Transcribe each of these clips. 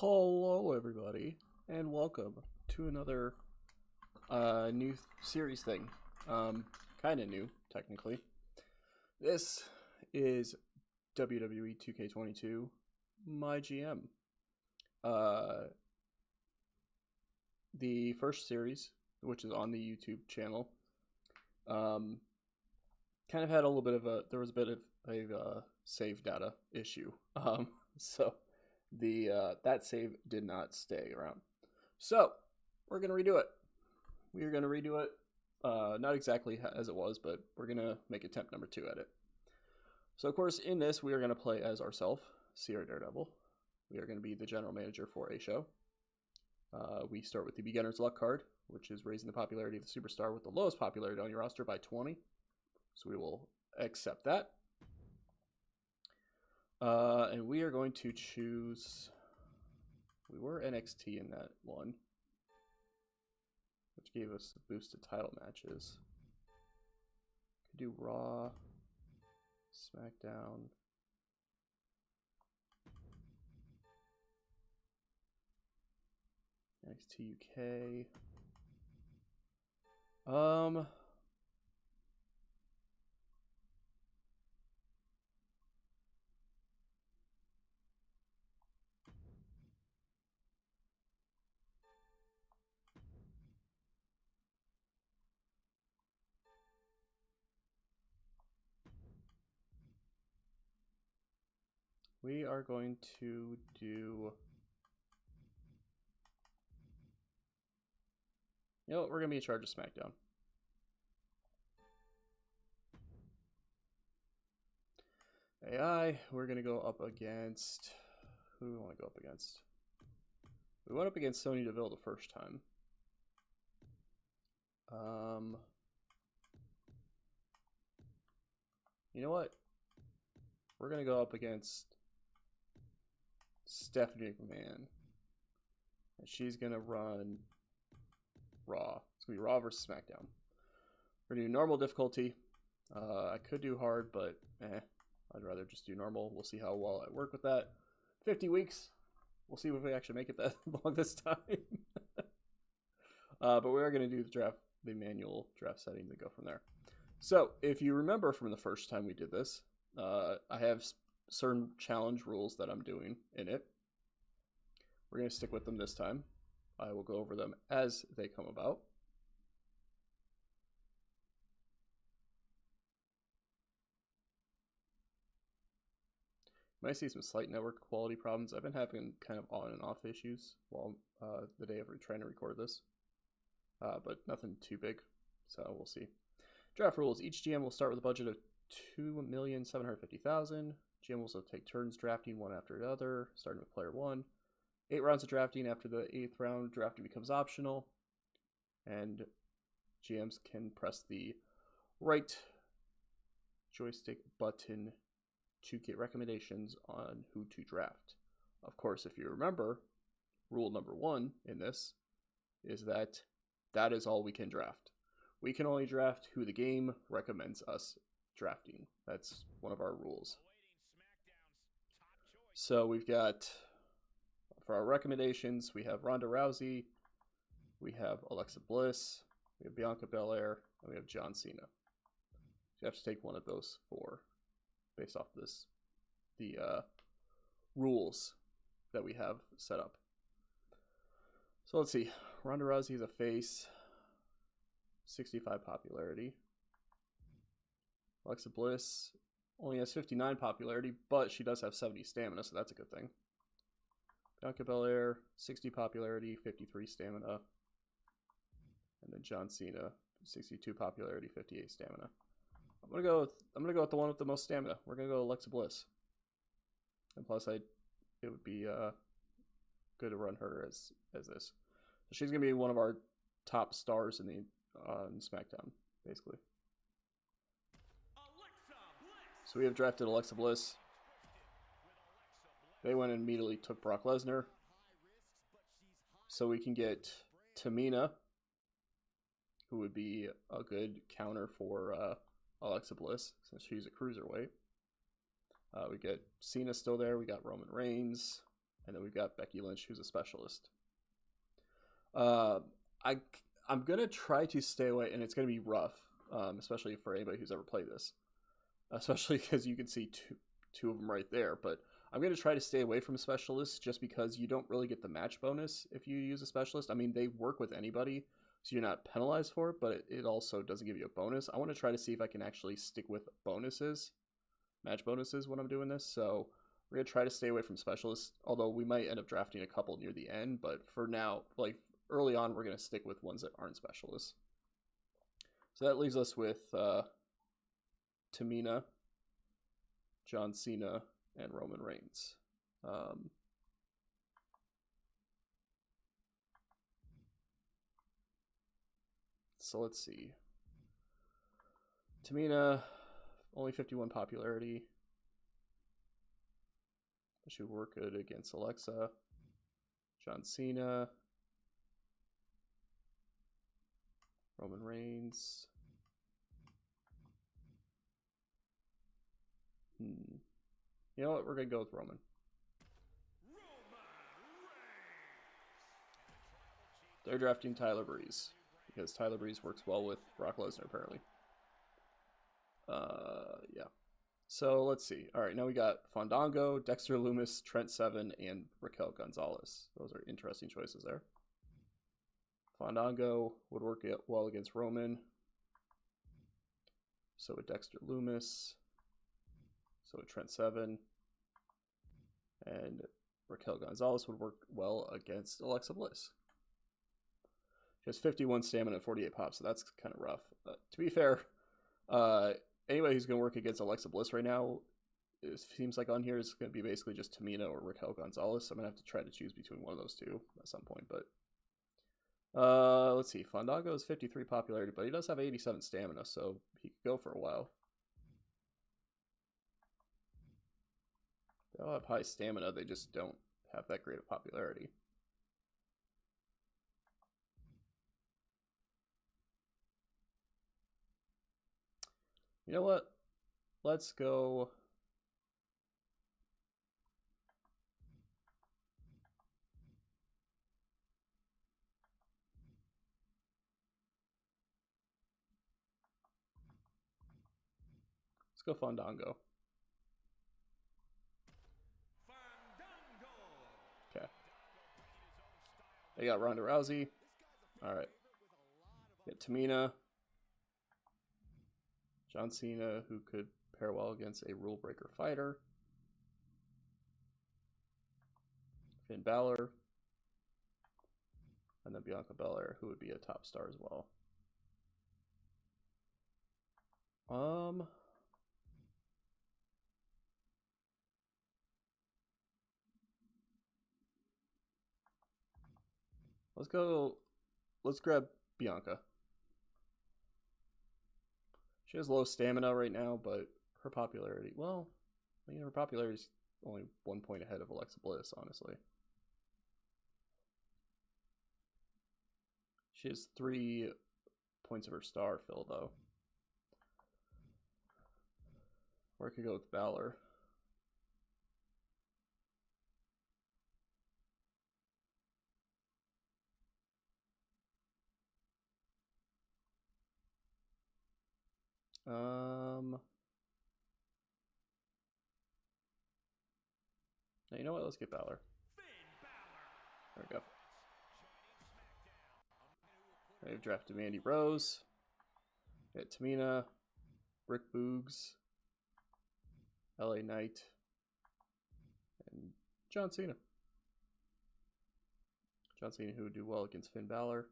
Hello everybody, and welcome to another new series thing. Kind of new, technically. This is WWE 2K22 MyGM. The first series, which is on the YouTube channel, kind of had a little bit of there was a bit of a save data issue. So that save did not stay around. So we're gonna redo it. We are gonna redo it. Not exactly as it was, but we're gonna make attempt number 2 at it. So of course, in this, we are gonna play as ourselves, CR Daredevil. We are gonna be the general manager for a show. We start with the beginner's luck card, which is raising the popularity of the superstar with the lowest popularity on your roster by 20. So we will accept that. And we are going to choose, we were NXT in that one, which gave us a boost to title matches. Could do Raw, SmackDown. NXT UK. We are going to do, you know what, we're going to be in charge of SmackDown. AI, we're going to go up against, who do we want to go up against? We went up against Sonya Deville the first time. You know what? We're going to go up against Stephanie McMahon. And she's going to run Raw. It's going to be Raw versus SmackDown. We're going to do normal difficulty. I could do hard, but I'd rather just do normal. We'll see how well I work with that. 50 weeks. We'll see if we actually make it that long this time. But we are going to do the manual draft setting to go from there. So if you remember from the first time we did this, I have certain challenge rules that I'm doing in it. We're going to stick with them this time. I will go over them as they come about. You might see some slight network quality problems. I've been having kind of on and off issues while the day of trying to record this, but nothing too big, so we'll see. Draft rules. Each GM will start with a budget of $2,750,000. GM will also take turns drafting one after another, starting with player 1. 8 rounds of drafting. After the 8th round, drafting becomes optional, and GMs can press the right joystick button to get recommendations on who to draft. Of course, if you remember, rule number 1 in this is that is all we can draft. We can only draft who the game recommends us drafting. That's one of our rules. So we've got, for our recommendations, we have Ronda Rousey, we have Alexa Bliss, we have Bianca Belair, and we have John Cena. So you have to take one of those 4 based off this, the rules that we have set up. So let's see. Ronda Rousey is a face, 65 popularity. Alexa Bliss only has 59 popularity, but she does have 70 stamina, so that's a good thing. Bianca Belair, 60 popularity, 53 stamina. And then John Cena, 62 popularity, 58 stamina. I'm gonna go with the one with the most stamina. We're gonna go Alexa Bliss. And plus, it would be good to run her as this. So she's gonna be one of our top stars in the in SmackDown, basically. So we have drafted Alexa Bliss. They went and immediately took Brock Lesnar. So we can get Tamina, who would be a good counter for Alexa Bliss, since she's a cruiserweight. We get Cena still there. We got Roman Reigns. And then we've got Becky Lynch, who's a specialist. Uh, I I'm gonna try to stay away, and it's gonna be rough, especially for anybody who's ever played this, especially because you can see two of them right there. But I'm gonna try to stay away from specialists just because you don't really get the match bonus if you use a specialist. I mean, they work with anybody, so you're not penalized for it, but it also doesn't give you a bonus. I want to try to see if I can actually stick with bonuses, match bonuses when I'm doing this. So we're gonna try to stay away from specialists, although we might end up drafting a couple near the end. But for now, like early on, we're gonna stick with ones that aren't specialists. So that leaves us with Tamina, John Cena, and Roman Reigns. So let's see. Tamina, only 51 popularity. She would work good against Alexa. John Cena. Roman Reigns. You know what? We're going to go with Roman. They're drafting Tyler Breeze because Tyler Breeze works well with Brock Lesnar, apparently. Yeah. So let's see. All right, now we got Fandango, Dexter Lumis, Trent Seven, and Raquel Gonzalez. Those are interesting choices there. Fandango would work well against Roman. So would Dexter Lumis. So would Trent Seven. And Raquel Gonzalez would work well against Alexa Bliss. She has 51 stamina and 48 pop, so that's kind of rough. To be fair, anybody who's going to work against Alexa Bliss right now, it seems like on here is going to be basically just Tamina or Raquel Gonzalez. So I'm going to have to try to choose between one of those two at some point. But let's see. Fandango is 53 popularity, but he does have 87 stamina, so he could go for a while. They all have high stamina. They just don't have that great of popularity. You know what? Let's go. Let's go Fandango. Okay. They got Ronda Rousey. All right. Get Tamina. John Cena, who could pair well against a rule breaker fighter. Finn Balor. And then Bianca Belair, who would be a top star as well. Let's grab Bianca. She has low stamina right now, but her popularity, well, her popularity is only 1 point ahead of Alexa Bliss, honestly. She has 3 points of her star fill, though. Or I could go with Balor. Now, you know what? Let's get Balor. There we go. They've drafted Mandy Rose. Get Tamina, Rick Boogs, LA Knight, and John Cena. John Cena, who would do well against Finn Balor.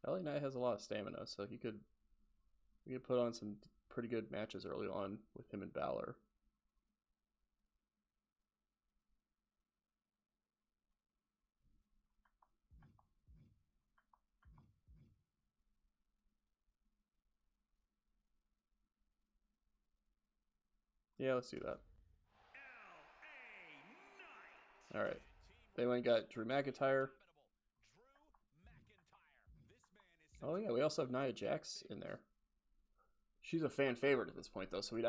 LA Knight has a lot of stamina, so we could put on some pretty good matches early on with him and Balor. Yeah, let's do that. All right. They went and got Drew McIntyre. Oh yeah, we also have Nia Jax in there. She's a fan favorite at this point though, so we'd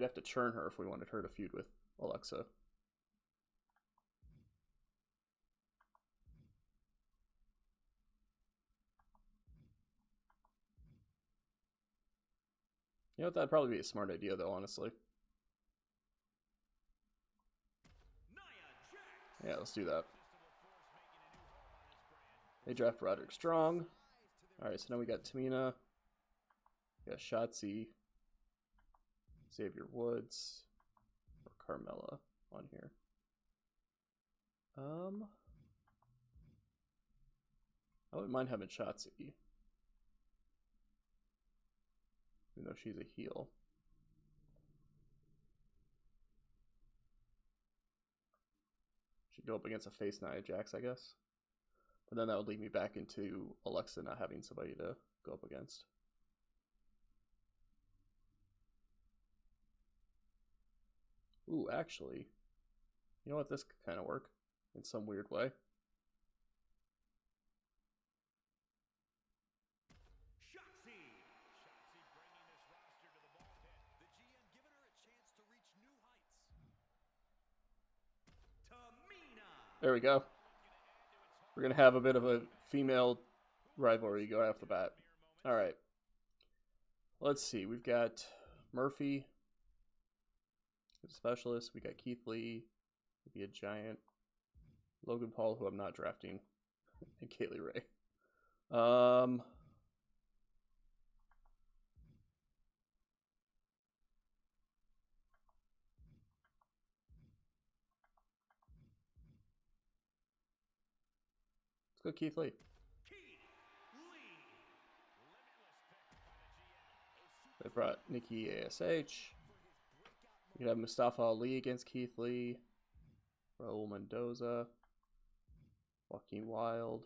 have to churn her if we wanted her to feud with Alexa. You know what? That'd probably be a smart idea though, honestly. Yeah, let's do that. They draft Roderick Strong. Alright, so now we got Tamina. We got Shotzi. Xavier Woods. Or Carmella on here. I wouldn't mind having Shotzi. Even though she's a heel. She'd go up against a face Nia Jax, I guess. But then that would lead me back into Alexa not having somebody to go up against. Ooh, actually, you know what? This could kind of work in some weird way. There we go. We're going to have a bit of a female rivalry go off the bat. All right. Let's see. We've got Murphy, a specialist. We got Keith Lee, maybe a giant. Logan Paul, who I'm not drafting, and Kaylee Ray. Let's go Keith Lee. They brought Nikki ASH. You could have Mustafa Ali against Keith Lee. Raul Mendoza. Joaquin Wilde.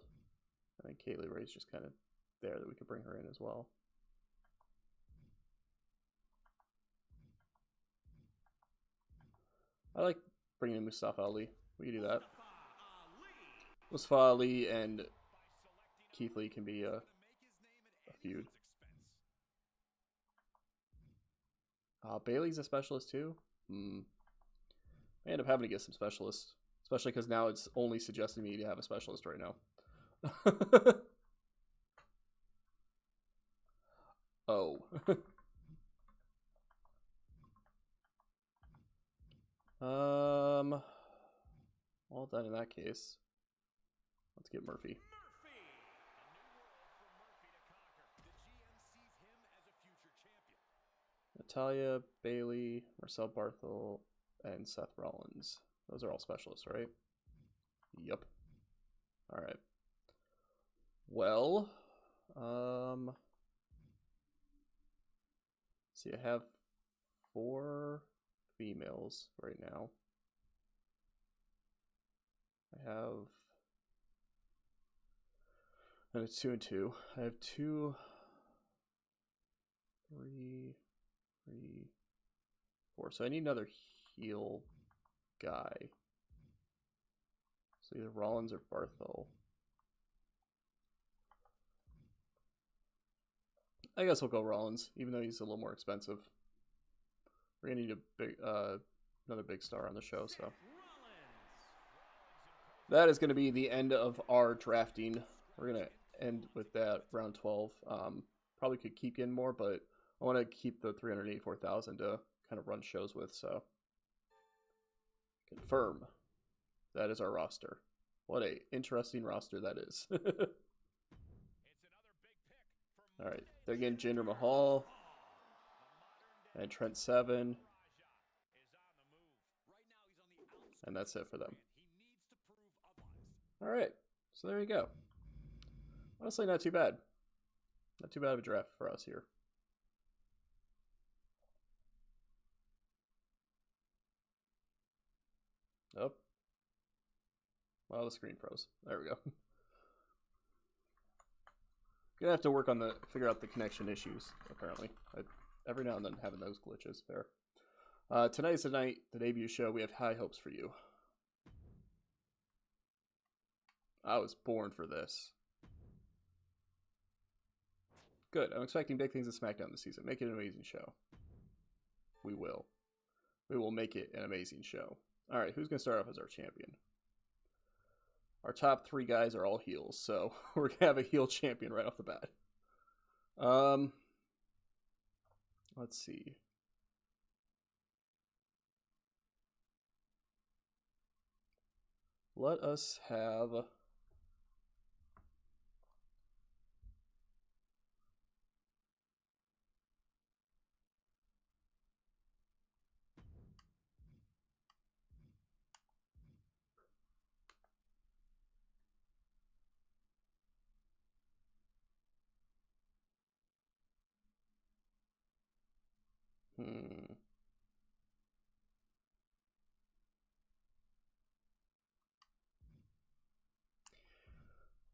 I think Kaylee Ray's just kind of there that we could bring her in as well. I like bringing in Mustafa Ali. We can do that. Mustafa Ali and Keith Lee can be a feud. Bailey's a specialist too? I end up having to get some specialists. Especially because now it's only suggesting me to have a specialist right now. Oh. All done in that case. Let's get Murphy. Natalia, Bailey, Marcel Barthel, and Seth Rollins. Those are all specialists, right? Yep. All right. Well, see, I have 4 females right now. I have, and it's 2 and 2. I have 2, 3, 4. So I need another heel guy. So either Rollins or Barthel. I guess we'll go Rollins, even though he's a little more expensive. We're gonna need a big, another big star on the show. So that is going to be the end of our drafting. We're gonna end with that round 12. Probably could keep getting more, but I want to keep the 384,000 to kind of run shows with. So confirm. That is our roster. What a interesting roster that is. All right, they're getting Jinder Mahal and Trent Seven, and that's it for them. All right, so there you go. Honestly, not too bad. Not too bad of a draft for us here. Oh. Well, the screen froze. There we go. Gonna have to work on figure out the connection issues, apparently. Every now and then having those glitches there. Tonight's the night, the debut show. We have high hopes for you. I was born for this. Good. I'm expecting big things in SmackDown this season. Make it an amazing show. We will. We will make it an amazing show. All right, who's going to start off as our champion? Our top 3 guys are all heels, so we're going to have a heel champion right off the bat. Let's see. Let us have...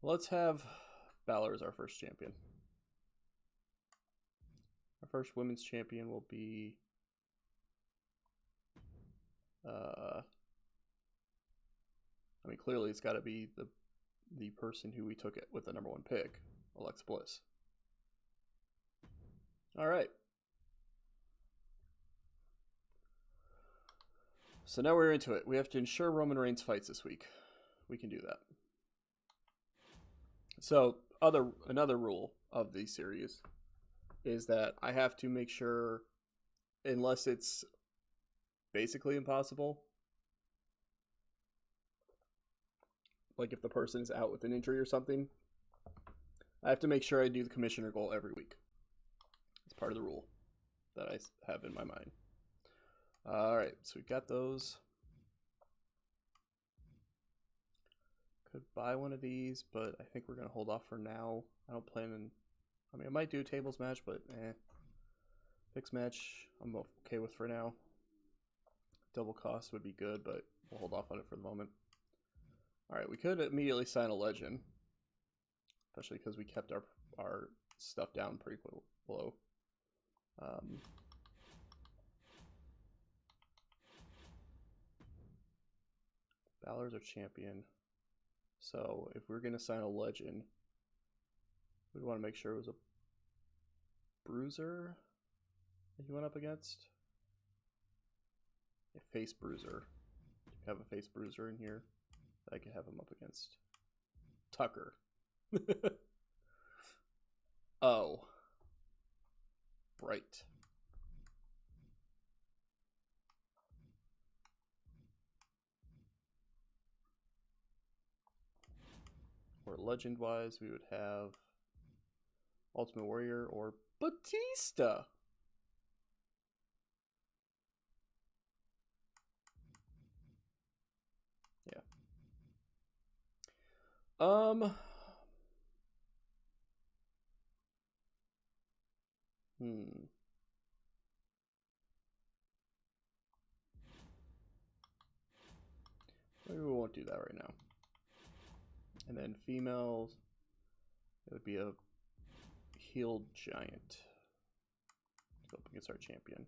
Let's have Balor as our first champion. Our first women's champion will be... I mean, clearly it's got to be the person who we took it with the #1 pick, Alexa Bliss. All right. So now we're into it. We have to ensure Roman Reigns fights this week. We can do that. So another rule of the series is that I have to make sure, unless it's basically impossible, like if the person is out with an injury or something, I have to make sure I do the commissioner goal every week. It's part of the rule that I have in my mind. All right, so we've got those. Could buy one of these, but I think we're going to hold off for now. I don't plan on... I mean, I might do a tables match, but fixed match I'm okay with for now. Double cost would be good, but we'll hold off on it for the moment. All right, we could immediately sign a legend, especially because we kept our stuff down pretty low. Balor's our champion. So if we're going to sign a legend, we'd want to make sure it was a bruiser that he went up against. A face bruiser. We have a face bruiser in here that I could have him up against. Tucker. Oh. Right. Or legend-wise, we would have Ultimate Warrior or Batista. Yeah. Maybe we won't do that right now. And then females, it would be a healed giant to go up against our champion.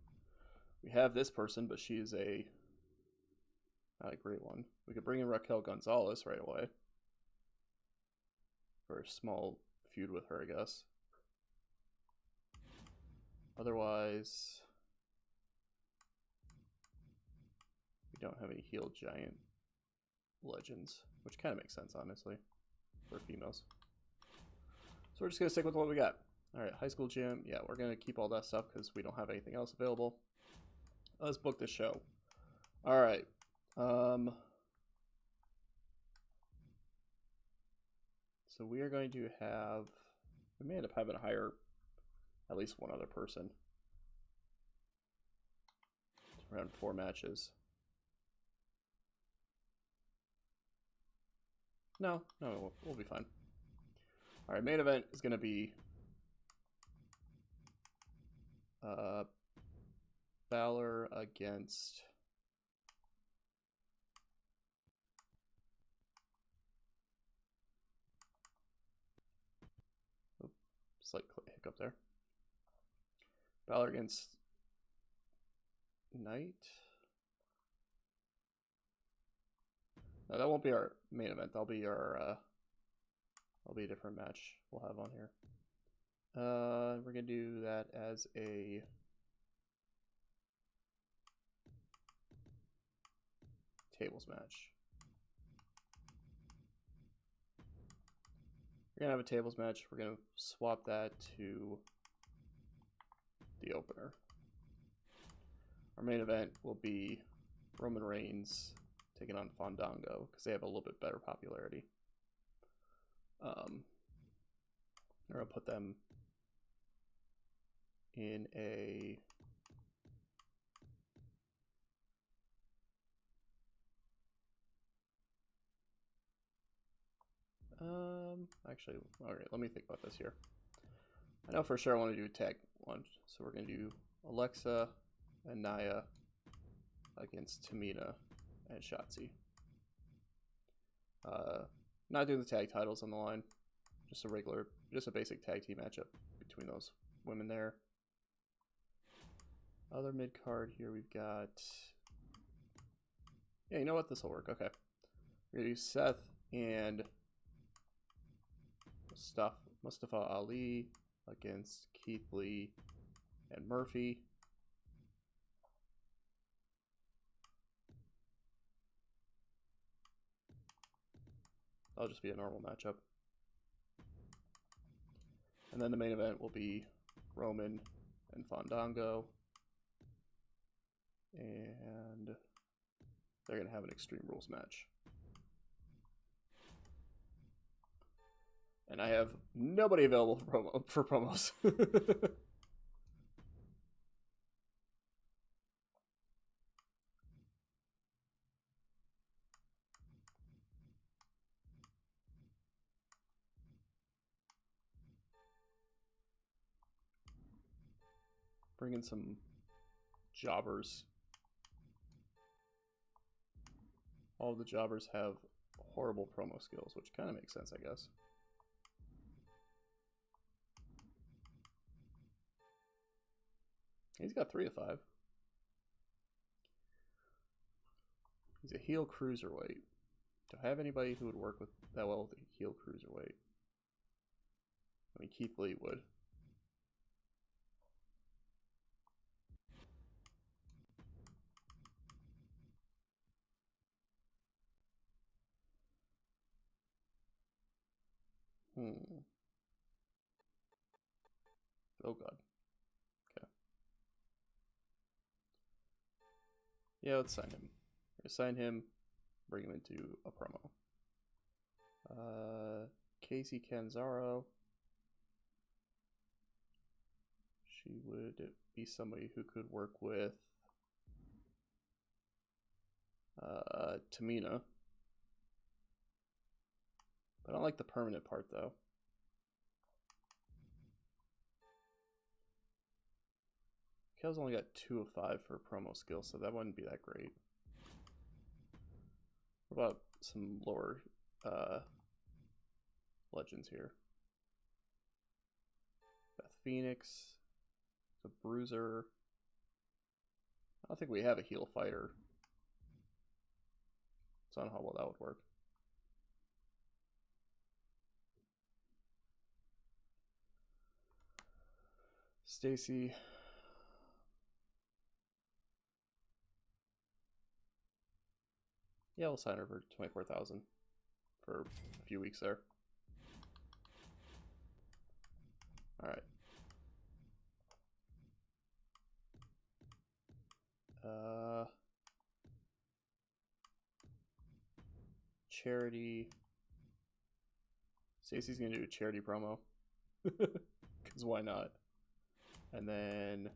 We have this person, but she is not a great one. We could bring in Raquel Gonzalez right away for a small feud with her, I guess. Otherwise, we don't have any healed giant legends, which kind of makes sense, honestly, for females. So we're just going to stick with what we got. All right, high school gym. Yeah, we're going to keep all that stuff because we don't have anything else available. Let's book the show. All right. So we are going to have... We may end up having to hire at least one other person. Around 4 matches. No, we'll be fine. All right, main event is going to be Balor against slight hiccup there. Balor against Knight. No, that won't be our main event. That'll be our that'll be a different match we'll have on here. We're gonna do that as a tables match. We're gonna have a tables match. We're gonna swap that to the opener. Our main event will be Roman Reigns taking on Fandango because they have a little bit better popularity. We're gonna put them in a actually, all right, let me think about this here. I know for sure I want to do a tag one, so we're gonna do Alexa and Nia against Tamina and Shotzi. Not doing the tag titles on the line, just a basic tag team matchup between those women there. Other mid card here we've got. Yeah, you know what? This will work. Okay, we're gonna do Seth and Mustafa Ali against Keith Lee and Murphy. That'll just be a normal matchup. And then the main event will be Roman and Fandango. And they're going to have an Extreme Rules match. And I have nobody available for promos. Bring in some jobbers. All of the jobbers have horrible promo skills, which kind of makes sense, I guess. He's got 3 of 5. He's a heel cruiserweight. Do I have anybody who would work with that well with a heel cruiserweight? I mean, Keith Lee would. Oh god. Okay. Yeah, let's sign him. We're gonna sign him, bring him into a promo. Casey Canzaro. She would be somebody who could work with Tamina. But I don't like the permanent part though. Kel's only got 2 of 5 for promo skills, so that wouldn't be that great. What about some lower legends here? Beth Phoenix, the Bruiser. I don't think we have a heel fighter. So I don't know how well that would work. Stacy. Yeah, we'll sign her for 24,000 for a few weeks there. All right. Charity. Stacy's gonna do a charity promo. Because why not? And then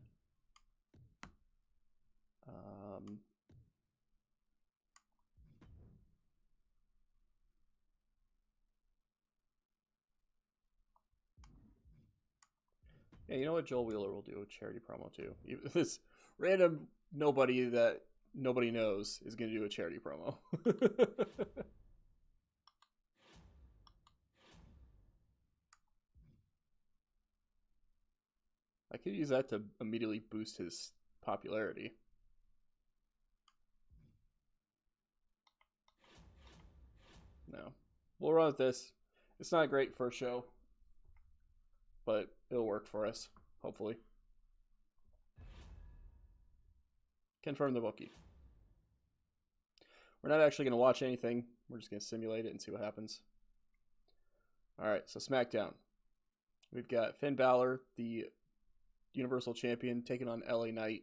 yeah, you know what? Joel Wheeler will do a charity promo too. This random nobody that nobody knows is going to do a charity promo. I could use that to immediately boost his popularity. No. We'll run with this. It's not great for a show, but it'll work for us, hopefully. Confirm the bookie. We're not actually going to watch anything. We're just going to simulate it and see what happens. Alright, so SmackDown. We've got Finn Balor, the Universal Champion, taking on LA Knight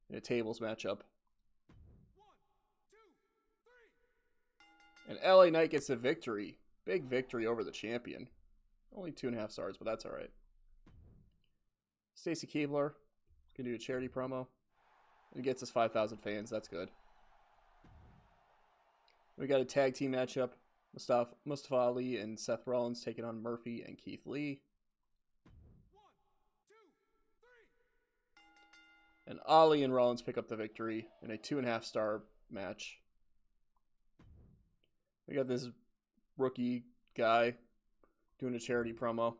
in a tables matchup. 1, 2, 3. And LA Knight gets the victory. Big victory over the champion. Only 2.5 stars, but that's alright. Stacy Keibler can do a charity promo. It gets us 5,000 fans. That's good. We got a tag team matchup. Mustafa Ali and Seth Rollins taking on Murphy and Keith Lee. 1, 2, 3. And Ali and Rollins pick up the victory in a 2.5 star match. We got this rookie guy doing a charity promo.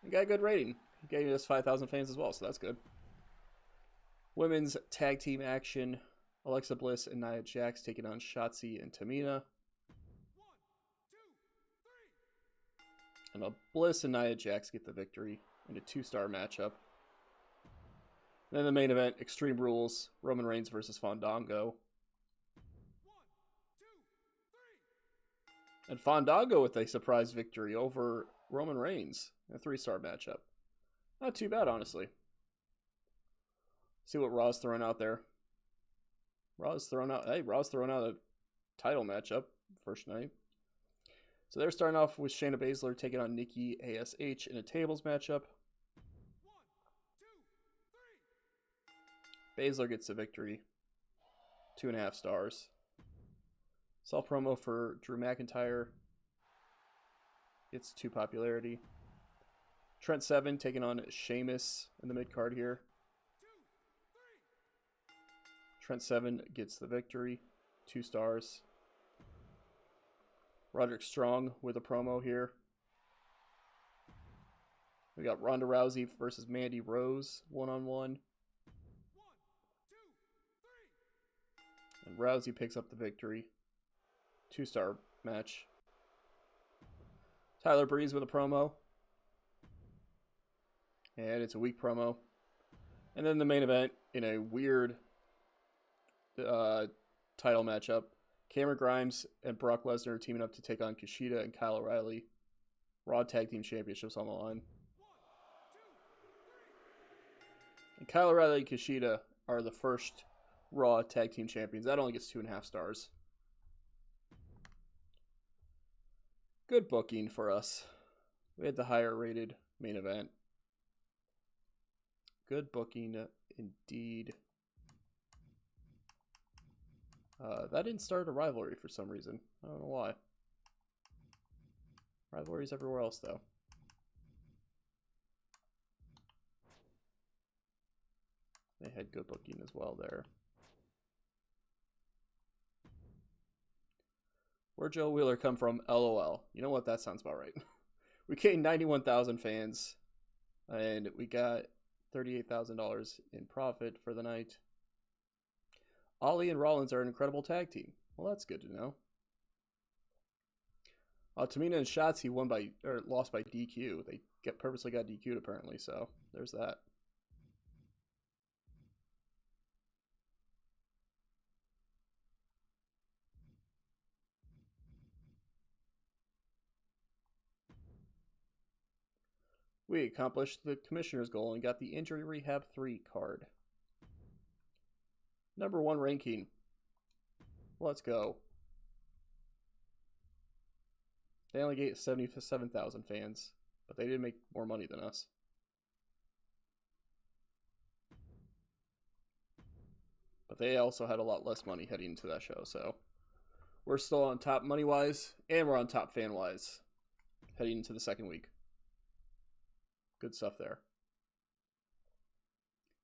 He got a good rating. He gave us 5,000 fans as well, so that's good. Women's tag team action. Alexa Bliss and Nia Jax taking on Shotzi and Tamina. 1, 2, 3. And Bliss and Nia Jax get the victory in a 2-star matchup. Then the main event, Extreme Rules, Roman Reigns versus Fandango. 1, 2, 3. And Fandango with a surprise victory over Roman Reigns in a 3-star matchup. Not too bad, honestly. See what Raw's throwing out there. Raw's throwing out a title matchup first night. So they're starting off with Shayna Baszler taking on Nikki ASH in a tables matchup. 1, 2, 3. Baszler gets the victory. 2.5 stars. Self promo for Drew McIntyre. Gets 2 popularity. Trent Seven taking on Sheamus in the mid card here. 2, 3. Trent Seven gets the victory. 2 stars. Roderick Strong with a promo here. We got Ronda Rousey versus Mandy Rose 1-on-1. 1, 2, 3. And Rousey picks up the victory. 2-star match. Tyler Breeze with a promo. And it's a weak promo. And then the main event in a weird title matchup. Cameron Grimes and Brock Lesnar are teaming up to take on Kushida and Kyle O'Reilly. Raw Tag Team Championships on the line. 1, 2, 3. And Kyle O'Reilly and Kushida are the first Raw Tag Team Champions. That only gets 2.5 stars. Good booking for us. We had the higher rated main event. Good booking indeed. That didn't start a rivalry for some reason. I don't know why. Rivalries everywhere else, though. They had good booking as well there. Where'd Joe Wheeler come from? LOL. You know what? That sounds about right. We gained 91,000 fans, and we got $38,000 in profit for the night. Ali and Rollins are an incredible tag team. Well, that's good to know. Tamina and Shotzi lost by DQ. They purposely got DQ'd apparently, so there's that. We accomplished the commissioner's goal and got the Injury Rehab 3 card. Number 1 ranking. Let's go. They only get 77,000 fans, but they did make more money than us. But they also had a lot less money heading into that show, so we're still on top money-wise, and we're on top fan-wise heading into the second week. Good stuff there.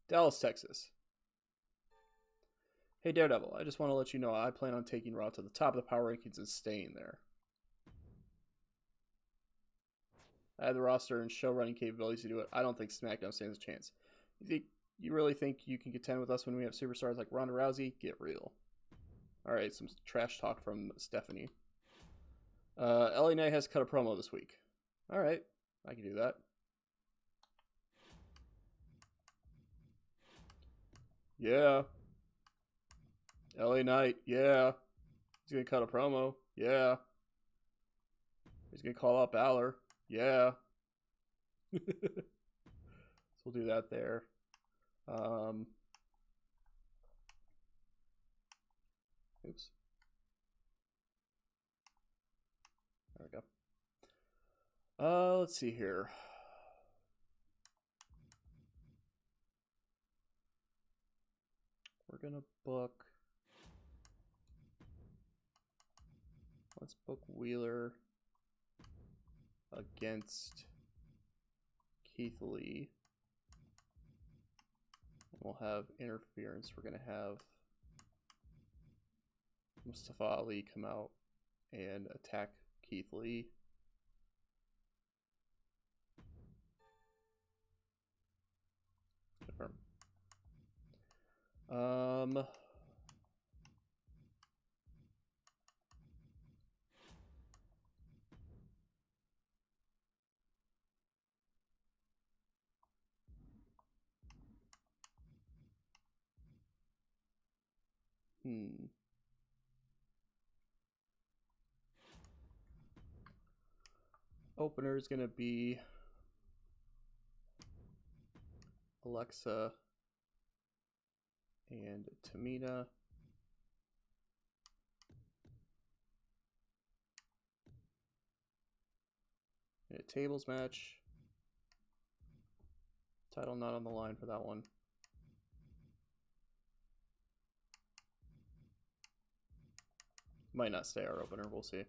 Dallas, Texas. Hey Daredevil, I just want to let you know I plan on taking Raw to the top of the power rankings and staying there. I have the roster and show running capabilities to do it. I don't think SmackDown stands a chance. You really think you can contend with us when we have superstars like Ronda Rousey? Get real. Alright, some trash talk from Stephanie. LA Knight has cut a promo this week. Alright, I can do that. Yeah. LA Knight. Yeah. He's gonna cut a promo. Yeah. He's gonna call out Balor. Yeah. So we'll do that there. Oops. There we go. Let's see here. We're gonna book. Let's book Wheeler against Keith Lee. And we'll have interference. We're gonna have Mustafa Ali come out and attack Keith Lee. Confirm. Opener is gonna be Alexa and Tamina. In a tables match. Title not on the line for that one. Might not stay our opener, we'll see.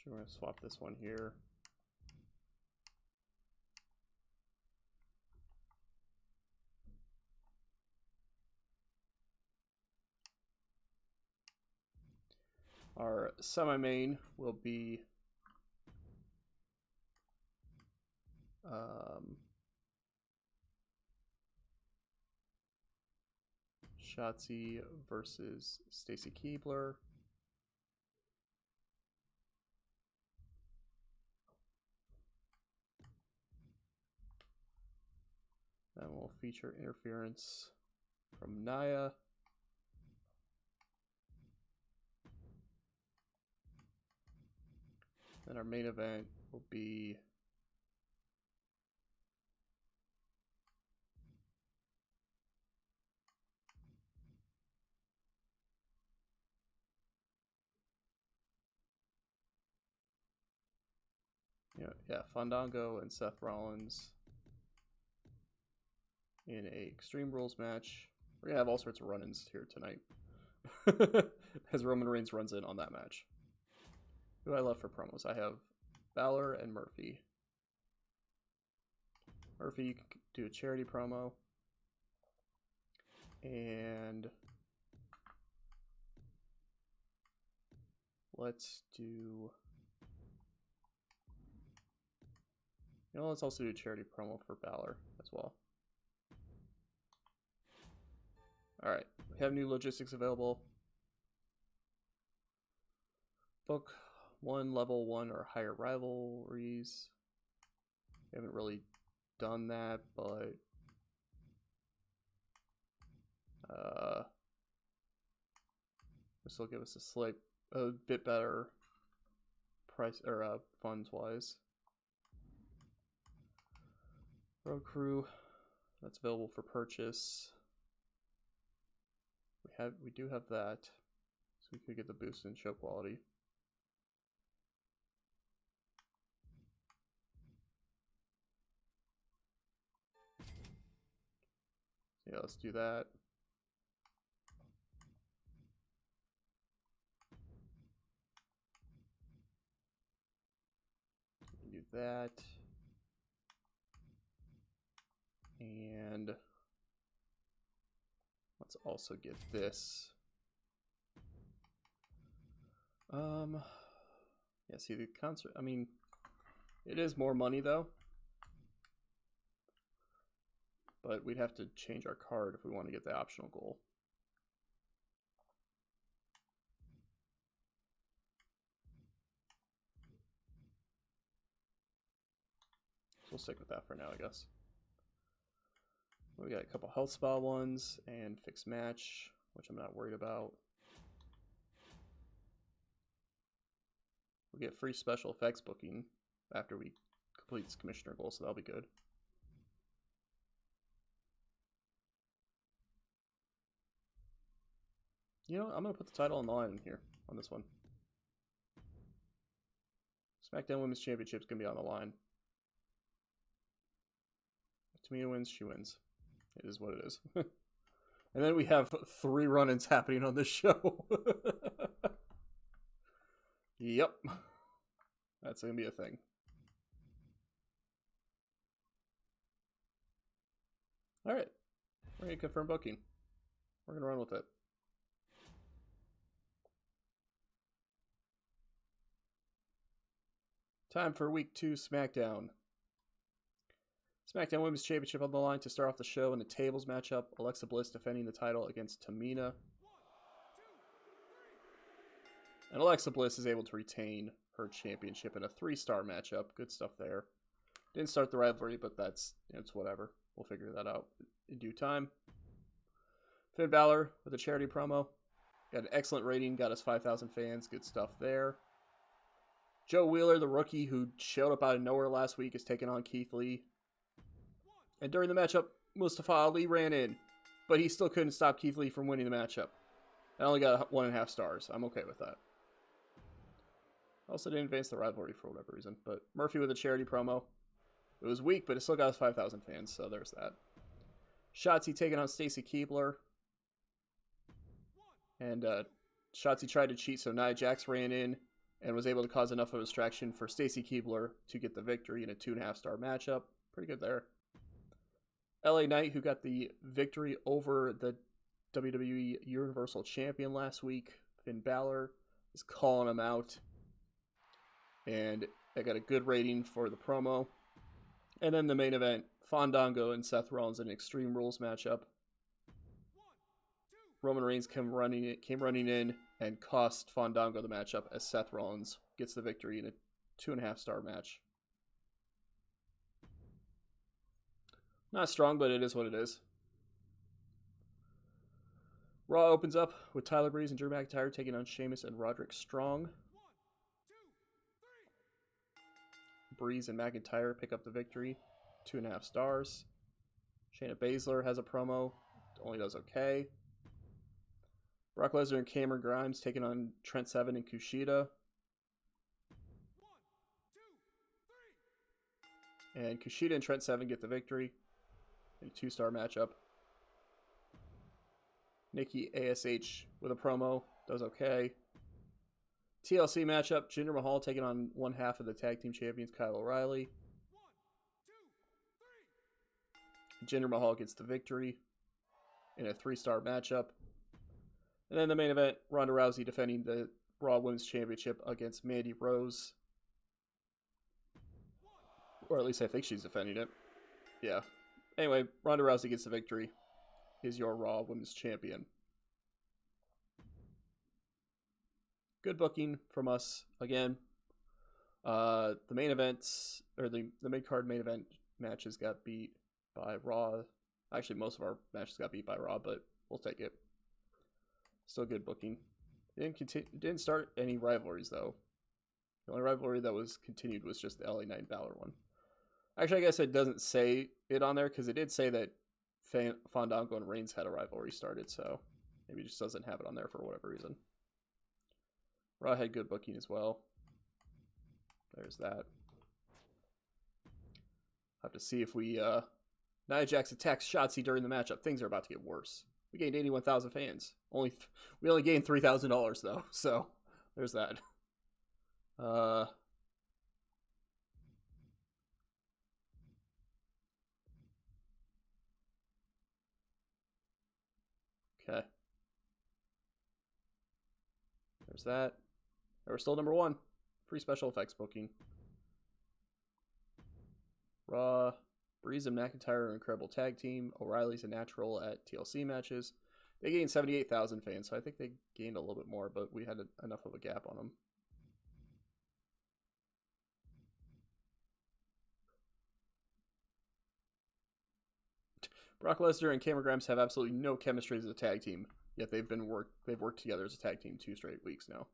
Sure, we're gonna swap this one here. Our semi-main will be Shotzi versus Stacy Keibler. Then we'll feature interference from Nia. Then our main event will be Fandango and Seth Rollins in a Extreme Rules match. We're gonna have all sorts of run-ins here tonight as Roman Reigns runs in on that match. Who do I love for promos? I have Balor and Murphy. Murphy, you can do a charity promo. And let's do... let's also do a charity promo for Balor as well. Alright, we have new logistics available. Book 1 level 1 or higher rivalries. We haven't really done that, but this will give us a bit better price or funds wise. Road Crew, that's available for purchase. We do have that, so we could get the boost in show quality. Yeah, let's do that. Do that. And let's also get this. Yeah, see the concert, I mean, it is more money though. but we'd have to change our card if we want to get the optional goal. So we'll stick with that for now, I guess. We got a couple health spa ones and fixed match, which I'm not worried about. We get free special effects booking after we complete this commissioner goal, so that'll be good. You know, I'm going to put the title on the line here on this one. SmackDown Women's Championship is going to be on the line. If Tamina wins, she wins. It is what it is. And then we have 3 run-ins happening on this show. Yep. That's going to be a thing. Alright. We're going to confirm booking. We're going to run with it. Time for Week 2 SmackDown. SmackDown Women's Championship on the line to start off the show in a tables matchup. Alexa Bliss defending the title against Tamina. And Alexa Bliss is able to retain her championship in a 3-star matchup. Good stuff there. Didn't start the rivalry, but that's, it's whatever. We'll figure that out in due time. Finn Balor with a charity promo. Got an excellent rating, got us 5,000 fans. Good stuff there. Joe Wheeler, the rookie who showed up out of nowhere last week, is taking on Keith Lee. And during the matchup, Mustafa Ali ran in, but he still couldn't stop Keith Lee from winning the matchup. I only got 1.5 stars. I'm okay with that. Also didn't advance the rivalry for whatever reason, but Murphy with a charity promo. It was weak, but it still got us 5,000 fans, so there's that. Shotzi taking on Stacy Keibler. And Shotzi tried to cheat, so Nia Jax ran in and was able to cause enough of a distraction for Stacy Keibler to get the victory in a 2.5-star matchup. Pretty good there. LA Knight, who got the victory over the WWE Universal Champion last week, Finn Balor, is calling him out. And I got a good rating for the promo. And then the main event, Fandango and Seth Rollins in an Extreme Rules matchup. Roman Reigns came running in and cost Fandango the matchup as Seth Rollins gets the victory in a 2.5-star match. Not strong, but it is what it is. Raw opens up with Tyler Breeze and Drew McIntyre taking on Sheamus and Roderick Strong. Breeze and McIntyre pick up the victory, 2.5 stars. Shayna Baszler has a promo, only does okay. Brock Lesnar and Cameron Grimes taking on Trent Seven and Kushida. And Kushida and Trent Seven get the victory in a 2-star matchup. Nikki ASH with a promo, does okay. TLC matchup, Jinder Mahal taking on one half of the tag team champions, Kyle O'Reilly. Jinder Mahal gets the victory in a 3-star matchup. And then the main event, Ronda Rousey defending the Raw Women's Championship against Mandy Rose. Or at least I think she's defending it. Yeah. Anyway, Ronda Rousey gets the victory. Is your Raw Women's Champion. Good booking from us again. The main events, or the mid-card main event matches got beat by Raw. Actually, most of our matches got beat by Raw, but we'll take it. Still good booking. Didn't start any rivalries, though. The only rivalry that was continued was just the LA Knight Balor one. Actually, I guess it doesn't say it on there, because it did say that Fandango and Reigns had a rivalry started, so maybe it just doesn't have it on there for whatever reason. Raw had good booking as well. There's that. Have to see if we... Nia Jax attacks Shotzi during the matchup. Things are about to get worse. We gained 81,000 fans. We only gained $3,000 though, so there's that. Okay. There's that. We're still number 1. Free special effects booking. Raw. Breeze and McIntyre are an incredible tag team. O'Reilly's a natural at TLC matches. They gained 78,000 fans, so I think they gained a little bit more, but we had enough of a gap on them. Brock Lesnar and Cameron Grimes have absolutely no chemistry as a tag team, yet they've worked together as a tag team 2 straight weeks now.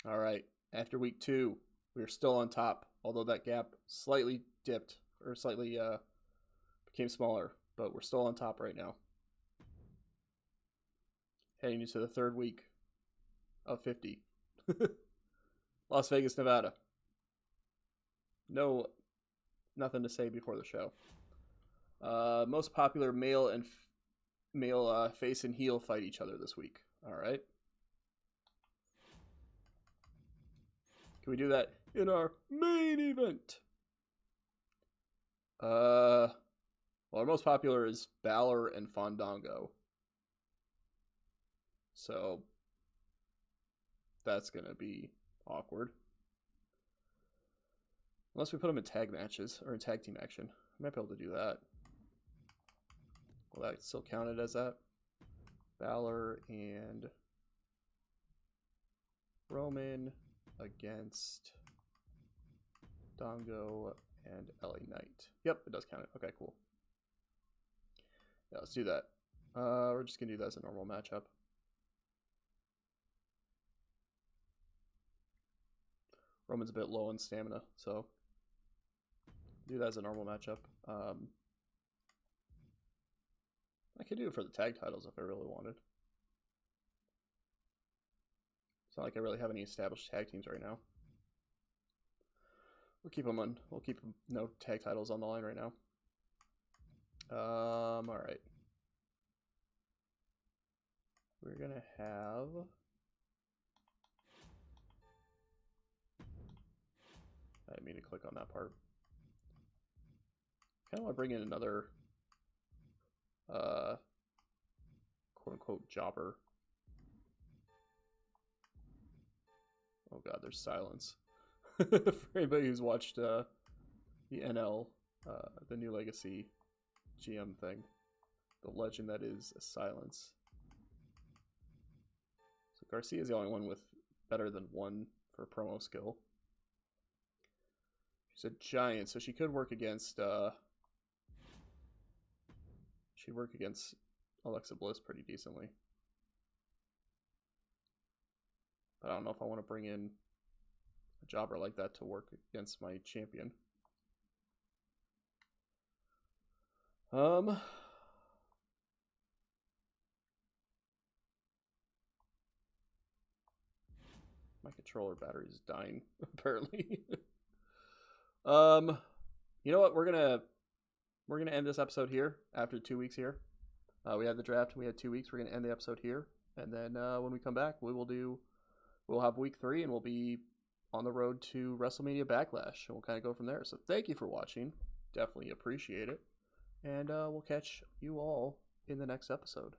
All right, after week 2, we are still on top, although that gap slightly dipped or slightly became smaller, but we're still on top right now. Heading into the 3rd week of 50. Las Vegas, Nevada. Nothing to say before the show. Most popular male face and heel fight each other this week. All right. Can we do that in our main event? Well, our most popular is Balor and Fandango. So that's gonna be awkward. Unless we put them in tag matches or in tag team action. I might be able to do that. Will that still counted as that? Balor and Roman against Dango and LA Knight. Yep, it does count it. Okay, cool. Yeah, let's do that. We're just gonna do that as a normal matchup. Roman's a bit low on stamina, so do that as a normal matchup. I could do it for the tag titles if I really wanted. It's not like I really have any established tag teams right now. We'll keep no tag titles on the line right now. All right. We're gonna have. I didn't mean to click on that part. Kind of want to bring in another, quote-unquote jobber. Oh god, there's silence. For anybody who's watched the NL, the New Legacy GM thing, the legend that is silence. So Garcia's the only one with better than 1 for promo skill. She's a giant, so she could work against she'd work against Alexa Bliss pretty decently. But I don't know if I want to bring in a jobber like that to work against my champion. My controller battery is dying, apparently. You know what? We're gonna end this episode here after 2 weeks here. We had the draft. We had 2 weeks. We're gonna end the episode here, and then when we come back, we'll have week 3, and we'll be on the road to WrestleMania Backlash, and we'll kind of go from there. So thank you for watching. Definitely appreciate it, and we'll catch you all in the next episode.